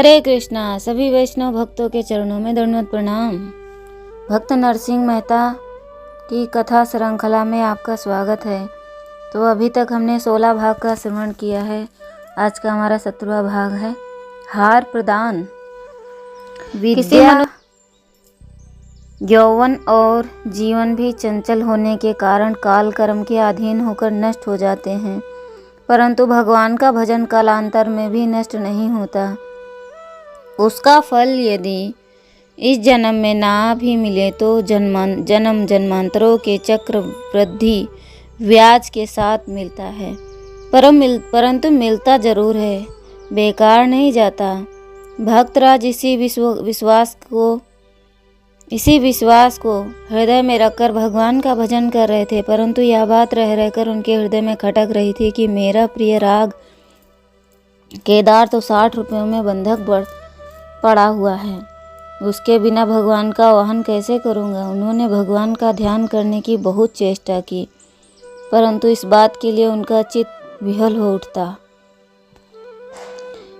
हरे कृष्णा। सभी वैष्णव भक्तों के चरणों में दंडवत प्रणाम। भक्त नरसिंह मेहता की कथा श्रृंखला में आपका स्वागत है। तो अभी तक हमने 16 भाग का श्रवण किया है। आज का हमारा 17वां भाग है हार प्रदान। विद्या, यौवन और जीवन भी चंचल होने के कारण काल कर्म के अधीन होकर नष्ट हो जाते हैं, परंतु भगवान का भजन कालांतर में भी नष्ट नहीं होता। उसका फल यदि इस जन्म में ना भी मिले तो जन्म जन्मांतरों के चक्र वृद्धि ब्याज के साथ मिलता है, परंतु मिलता जरूर है, बेकार नहीं जाता। भक्तराज इसी विश्वास को हृदय में रखकर भगवान का भजन कर रहे थे, परंतु यह बात रह रहकर उनके हृदय में खटक रही थी कि मेरा प्रिय राग केदार तो 60 रुपयों में बंधक पड़ा हुआ है, उसके बिना भगवान का वाहन कैसे करूँगा। उन्होंने भगवान का ध्यान करने की बहुत चेष्टा की, परंतु इस बात के लिए उनका चित्त विहल हो उठता।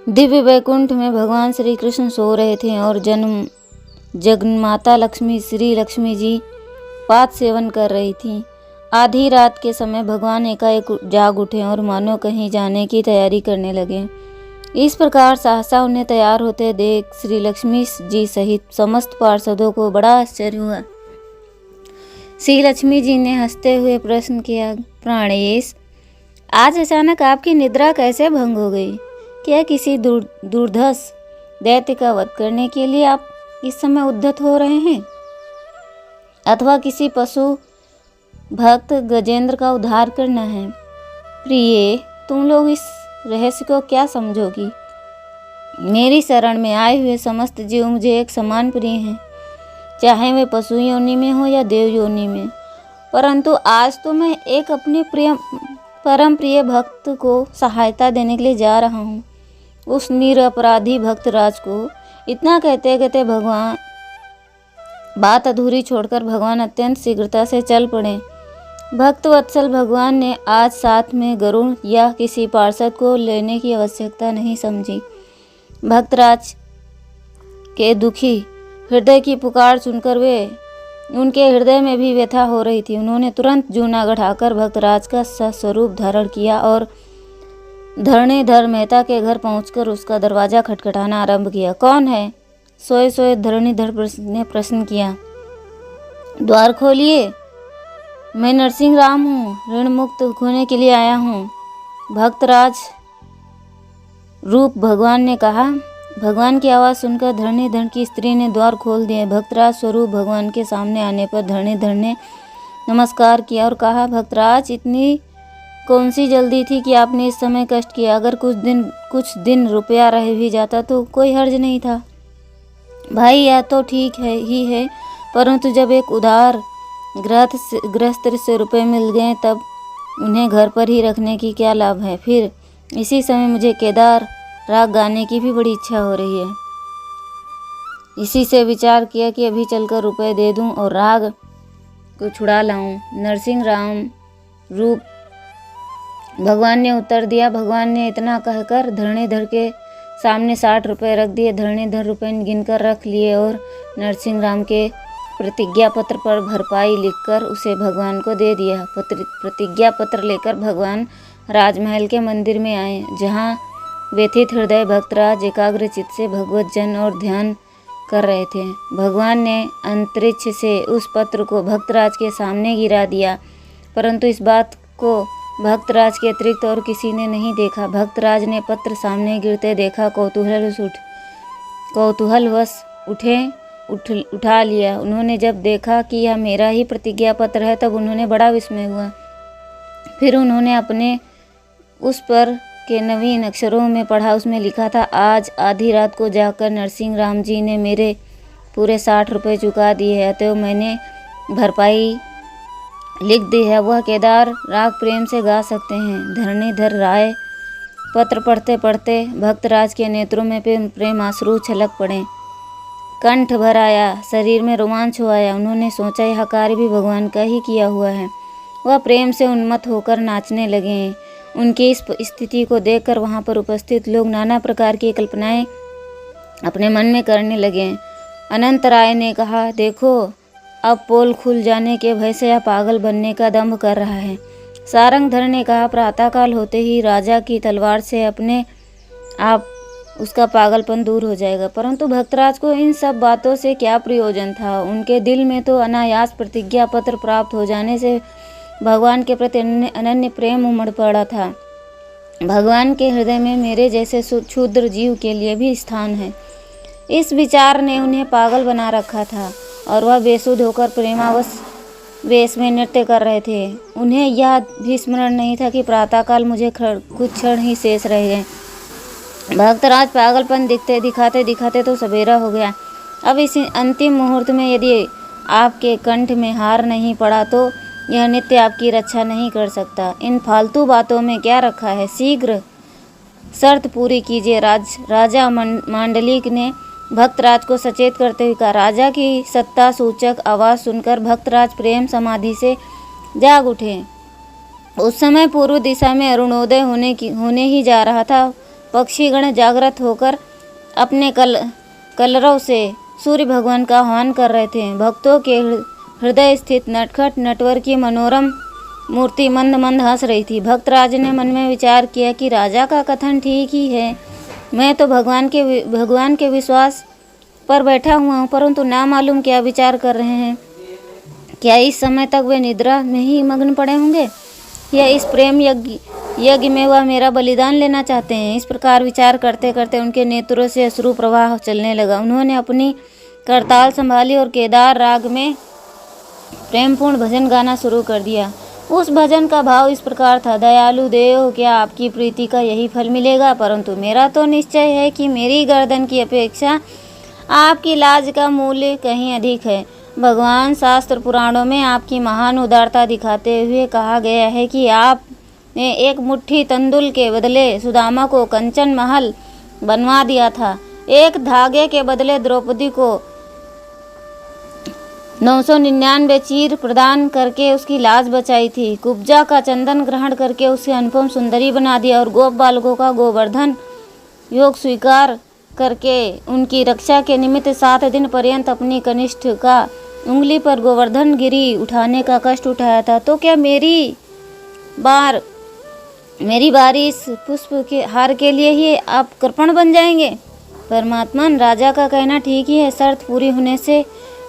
दिव्य वैकुंठ में भगवान श्री कृष्ण सो रहे थे और जगन्माता लक्ष्मी श्री लक्ष्मी जी पाद सेवन कर रही थी। आधी रात के समय भगवान एकाएक जाग उठे और मानो कहीं जाने की तैयारी करने लगे। इस प्रकार सहसा उन्हें तैयार होते देख श्री लक्ष्मी जी सहित समस्त पार्षदों को बड़ा आश्चर्य हुआ। श्री लक्ष्मी जी ने हंसते हुए प्रश्न किया, प्राणेश, आज अचानक आपकी निद्रा कैसे भंग हो गई? क्या किसी दुर्धर्ष दैत्य का वध करने के लिए आप इस समय उद्धत हो रहे हैं, अथवा किसी पशु भक्त गजेंद्र का उद्धार करना है? प्रिय, तुम लोग इस रहस्य को क्या समझोगी? मेरी शरण में आए हुए समस्त जीव मुझे एक समान प्रिय हैं, चाहे वे पशु योनि में हो या देव योनि में। परंतु आज तो मैं एक अपने परम प्रिय भक्त को सहायता देने के लिए जा रहा हूँ, उस निरपराधी भक्त राज को। इतना कहते कहते भगवान बात अधूरी छोड़कर भगवान अत्यंत शीघ्रता से चल पड़े। भक्त वत्सल भगवान ने आज साथ में गरुड़ या किसी पार्षद को लेने की आवश्यकता नहीं समझी। भक्तराज के दुखी हृदय की पुकार सुनकर उनके हृदय में भी व्यथा हो रही थी। उन्होंने तुरंत जूनागढ़ आकर भक्तराज का स्वरूप धारण किया और धरणीधर मेहता के घर पहुंचकर उसका दरवाजा खटखटाना आरंभ किया। कौन है? सोए सोए धरणीधर ने प्रश्न किया। द्वार खोलिए, मैं नरसिंह राम हूँ, ऋण मुक्त होने के लिए आया हूँ, भक्तराज रूप भगवान ने कहा। भगवान की आवाज़ सुनकर धरणीधर की स्त्री ने द्वार खोल दिए। भक्तराज स्वरूप भगवान के सामने आने पर धरणीधर ने नमस्कार किया और कहा, भक्तराज, इतनी कौन सी जल्दी थी कि आपने इस समय कष्ट किया? अगर कुछ दिन रुपया रह भी जाता तो कोई हर्ज नहीं था। भाई, यह तो ठीक ही है, परंतु जब एक उधार गृहस्थ से रुपए मिल गए तब उन्हें घर पर ही रखने की क्या लाभ है? फिर इसी समय मुझे केदार राग गाने की भी बड़ी इच्छा हो रही है। इसी से विचार किया कि अभी चलकर रुपए दे दूं और राग को छुड़ा लाऊं। नरसिंह राम रूप भगवान ने उत्तर दिया। भगवान ने इतना कहकर धरणीधर के सामने 60 रुपये रख दिए। धरणीधर रुपये गिनकर रख लिए और नरसिंह राम के प्रतिज्ञा पत्र पर भरपाई लिखकर उसे भगवान को दे दिया। प्रतिज्ञा पत्र लेकर भगवान राजमहल के मंदिर में आए, जहाँ व्यथित हृदय भक्तराज एकाग्र चित्त से भगवत जन और ध्यान कर रहे थे। भगवान ने अंतरिक्ष से उस पत्र को भक्तराज के सामने गिरा दिया, परंतु इस बात को भक्तराज के अतिरिक्त और किसी ने नहीं देखा। भक्तराज ने पत्र सामने गिरते देखा, कौतूहलवश उठा लिया। उन्होंने जब देखा कि यह मेरा ही प्रतिज्ञा पत्र है तब उन्होंने बड़ा विस्मय हुआ। फिर उन्होंने अपने उस पर के नवीन अक्षरों में पढ़ा। उसमें लिखा था, आज आधी रात को जाकर नरसिंह राम जी ने मेरे पूरे 60 रुपये चुका दिए हैं, तो मैंने भरपाई लिख दी है। वह केदार राग प्रेम से गा सकते हैं। धरणीधर राय पत्र पढ़ते पढ़ते भक्तराज के नेत्रों में प्रेम आंसू छलक पड़े। कंठ भर आया, शरीर में रोमांच हो आया। उन्होंने सोचा, यह कार्य भी भगवान का ही किया हुआ है। वह प्रेम से उन्मत्त होकर नाचने लगे। उनकी इस स्थिति को देखकर वहाँ पर उपस्थित लोग नाना प्रकार की कल्पनाएं अपने मन में करने लगे। अनंतराय ने कहा, देखो अब पोल खुल जाने के भय से यह पागल बनने का दंभ कर रहा है। सारंगधर ने कहा, प्रातःकाल होते ही राजा की तलवार से अपने आप उसका पागलपन दूर हो जाएगा। परंतु भक्तराज को इन सब बातों से क्या प्रयोजन था। उनके दिल में तो अनायास प्रतिज्ञा पत्र प्राप्त हो जाने से भगवान के प्रति अनन्य प्रेम उमड़ पड़ा था। भगवान के हृदय में मेरे जैसे क्षुद्र जीव के लिए भी स्थान है। इस विचार ने उन्हें पागल बना रखा था और वह बेसुध होकर प्रेमावश वेश में नृत्य कर रहे थे। उन्हें यह भी स्मरण नहीं था कि प्रातःकाल मुझे कुछ क्षण ही शेष रह गए। भक्तराज पागलपन दिखाते दिखाते तो सवेरा हो गया। अब इस अंतिम मुहूर्त में यदि आपके कंठ में हार नहीं पड़ा तो यह नित्य आपकी रक्षा नहीं कर सकता। इन फालतू बातों में क्या रखा है, शीघ्र शर्त पूरी कीजिए। राजा मांडलिक ने भक्तराज को सचेत करते हुए कहा। राजा की सत्ता सूचक आवाज़ सुनकर भक्तराज प्रेम समाधि से जाग उठे। उस समय पूर्व दिशा में अरुणोदय होने ही जा रहा था। पक्षीगण जागृत होकर अपने कलरव से सूर्य भगवान का आह्वान कर रहे थे। भक्तों के हृदय स्थित नटखट नटवर की मनोरम मूर्ति मंद मंद हंस रही थी। भक्तराज ने मन में विचार किया कि राजा का कथन ठीक ही है। मैं तो भगवान के विश्वास पर बैठा हुआ हूँ, परंतु ना मालूम क्या विचार कर रहे हैं। क्या इस समय तक वे निद्रा में ही मग्न पड़े होंगे या इस प्रेम यज्ञ में वह मेरा बलिदान लेना चाहते हैं। इस प्रकार विचार करते करते उनके नेत्रों से अश्रु प्रवाह चलने लगा। उन्होंने अपनी करताल संभाली और केदार राग में प्रेमपूर्ण भजन गाना शुरू कर दिया। उस भजन का भाव इस प्रकार था, दयालु देव, क्या आपकी प्रीति का यही फल मिलेगा, परंतु मेरा तो निश्चय है कि मेरी गर्दन की अपेक्षा आपकी लाज का मूल्य कहीं अधिक है। भगवान शास्त्र पुराणों में आपकी महान उदारता दिखाते हुए कहा गया है कि आपने एक मुट्ठी तंदुल के बदले सुदामा को कंचन महल बनवा दिया था। एक धागे के बदले द्रौपदी को 999 चीर प्रदान करके उसकी लाज बचाई थी। कुब्जा का चंदन ग्रहण करके उसे अनुपम सुंदरी बना दिया और गोप बालकों का गोवर्धन योग स्वीकार करके उनकी रक्षा के निमित्त 7 दिन पर्यंत अपनी कनिष्ठ का उंगली पर गोवर्धन गिरी उठाने का कष्ट उठाया था। तो क्या मेरी बारी इस पुष्प के हार के लिए ही आप कृपण बन जाएंगे। परमात्मन, राजा का कहना ठीक ही है, शर्त पूरी होने से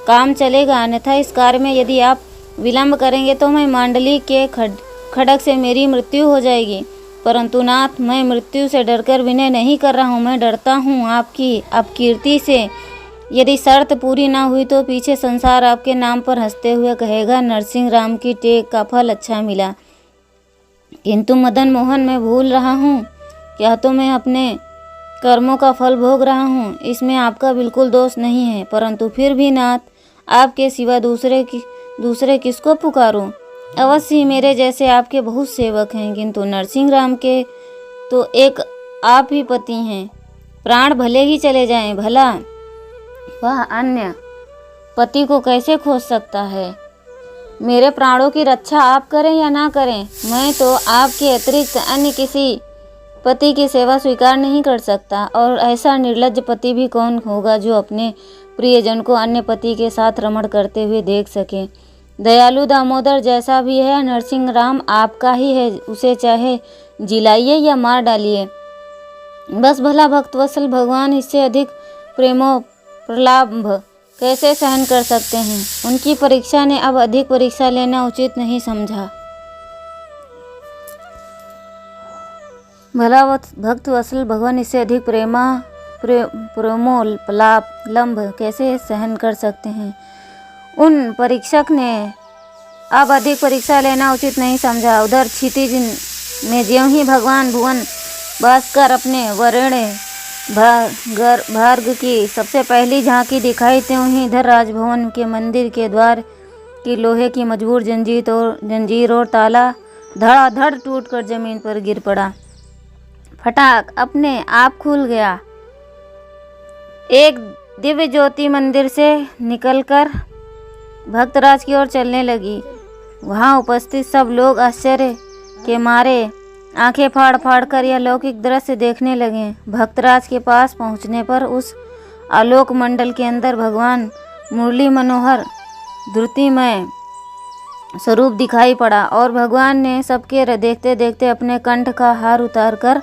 काम चलेगा, अन्यथा इस कार्य में यदि आप विलंब करेंगे तो मैं मांडली के खड़ग से मेरी मृत्यु हो जाएगी। परंतु नाथ, मैं मृत्यु से डरकर विनय नहीं कर रहा हूँ, मैं डरता हूँ आपकी अपकीर्ति से। यदि शर्त पूरी ना हुई तो पीछे संसार आपके नाम पर हंसते हुए कहेगा, नरसिंह राम की टेक का फल अच्छा मिला। किंतु मदन मोहन, मैं भूल रहा हूँ, क्या तो मैं अपने कर्मों का फल भोग रहा हूँ, इसमें आपका बिल्कुल दोष नहीं है। परंतु फिर भी नाथ, आपके सिवा दूसरे किसको पुकारूं? अवश्य ही मेरे जैसे आपके बहुत सेवक हैं, किंतु नरसिंह राम के तो एक आप ही पति हैं। प्राण भले ही चले जाएं, भला वह अन्य पति को कैसे खोज सकता है। मेरे प्राणों की रक्षा आप करें या ना करें, मैं तो आपके अतिरिक्त अन्य किसी पति की सेवा स्वीकार नहीं कर सकता। और ऐसा निर्लज्ज पति भी कौन होगा जो अपने प्रियजन को अन्य पति के साथ रमण करते हुए देख सके। दयालु दामोदर जैसा भी है, नरसिंह राम आपका ही है, उसे चाहे जिलाइए या मार डालिए। बस भला भक्तवत्सल भगवान इससे अधिक प्रेमो प्रलाभ कैसे सहन कर सकते हैं। उनकी परीक्षा ने अब अधिक परीक्षा लेना उचित नहीं समझा। भला भक्तवत्सल भगवान इससे अधिक प्रेमोपलाभ कैसे सहन कर सकते हैं। उन परीक्षक ने अब अधिक परीक्षा लेना उचित नहीं समझा। उधर क्षितिज में ज्यों ही भगवान भुवन भास्कर अपने वरेण्य भार्ग की सबसे पहली झांकी दिखाई, त्यों ही इधर राजभवन के मंदिर के द्वार की लोहे की मजबूर जंजीर और ताला धड़ाधड़ टूटकर जमीन पर गिर पड़ा। फटाक अपने आप खुल गया। एक दिव्य ज्योति मंदिर से निकलकर भक्तराज की ओर चलने लगी। वहां उपस्थित सब लोग आश्चर्य के मारे आंखें फाड़ फाड़ कर यह लौकिक दृश्य देखने लगे। भक्तराज के पास पहुंचने पर उस आलोक मंडल के अंदर भगवान मुरली मनोहर धृतिमय स्वरूप दिखाई पड़ा और भगवान ने सबके देखते देखते अपने कंठ का हार उतारकर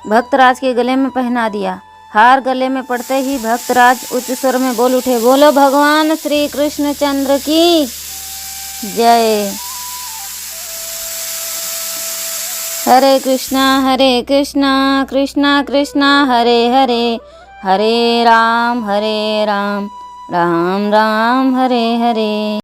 भक्तराज के गले में पहना दिया। हार गले में पड़ते ही भक्तराज उच्च स्वर में बोल उठे, बोलो भगवान श्री कृष्णचंद्र की जय। हरे कृष्णा कृष्णा कृष्णा हरे हरे, हरे राम राम राम हरे हरे।